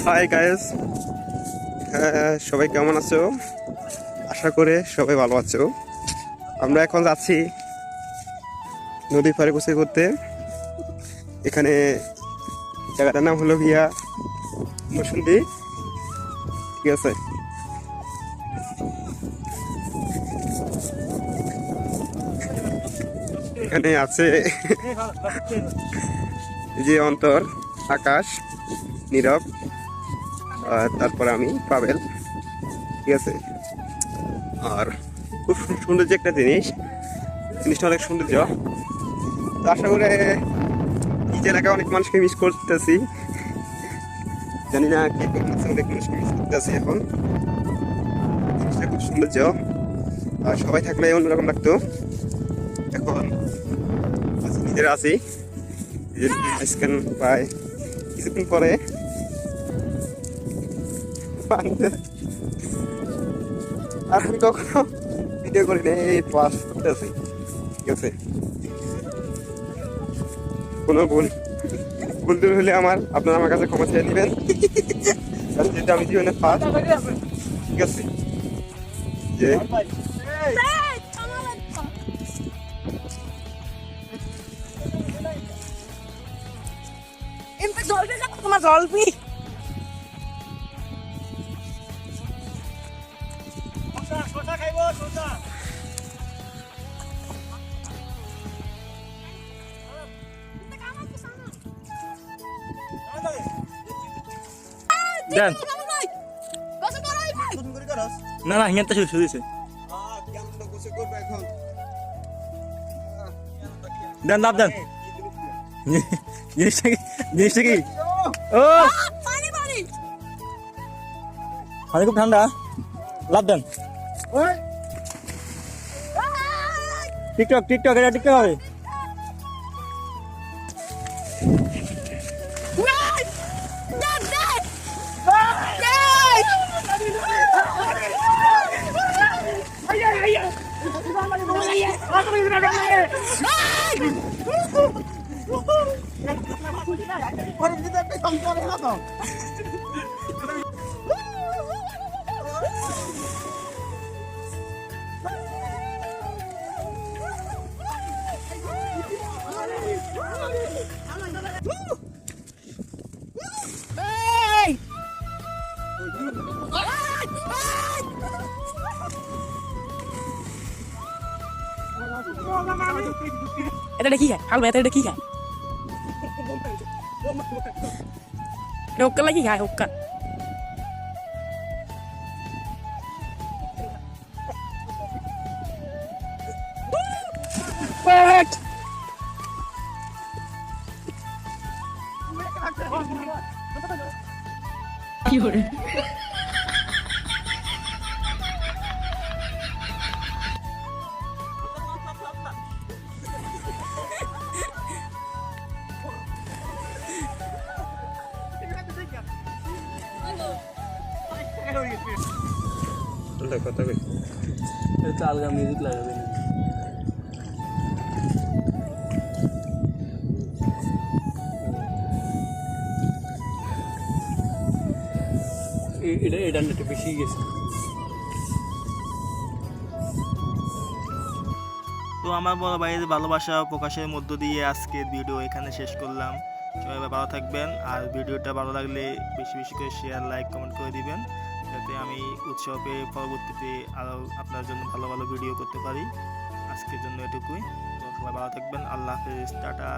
Hi guys, সবাই কেমন আছো? আশা করে সবাই ভালো আছো। আমরা এখন যাচ্ছি নদী পাড়ে গোসল করতে। এখানে জায়গাটার নাম হলো গিয়া মৌসুন্দি, ঠিক আছে। এখানে আছে যে অন্তর, আকাশ, নীরব, আর তারপরে আমি পাবেল, ঠিক আছে। আর খুব সৌন্দর্য একটা জিনিসটা অনেক সৌন্দর্য। তো আশা করে নিজ এলাকায় অনেক মানুষকে মিস করতেছি, জানি না কে কেমন আছে, অনেক মানুষকে মিস করতেছি এখন। জিনিসটা খুব সৌন্দর্য, আর সবাই থাকলে অন্যরকম লাগতো। এখন নিজেরা আছি, আজকাল প্রায় কিছুক্ষণ পরে আর আমি কখনো ভিডিও করি না, এই পাস করতে আছি, ঠিক আছে। কোনো ভুল হলে আপনারা আমার কাছে ক্ষমা চেয়ে নেবেন, যেটা আমি জীবনে ফার্স্ট, ঠিক আছে। যে তোমার জলপি দেন না না হিঙ্গানটা শুরু হয়েছে। দেন লাভ দেন। জিনিসটা কি ও পানি খুব ঠান্ডা, লাভ দেন। টিকটক এটা টিকটক হবে। এটা কি খায় হালবা, এটা কি খায়? হুক্কা লাগি খায়, হুক্কা। কি করে কথা কই, এটা আলগা মিউজিক লাগাবে। এটা একটু বেশি গেছে। তো আমার বড় ভাইয়ের ভালোবাসা প্রকাশের মধ্য দিয়ে আজকের ভিডিও এখানে শেষ করলাম। সবাই ভালো থাকবেন, আর ভিডিওটা ভালো লাগলে বেশি বেশি করে শেয়ার, লাইক, কমেন্ট করে দিবেন, যাতে আমি উৎসাহ পেয়ে পরবর্তীতে আরও আপনার জন্য ভালো ভালো ভিডিও করতে পারি। আজকের জন্য এটুকুই। তো সবাই ভালো থাকবেন, আল্লাহ হাফেজ, টাটা।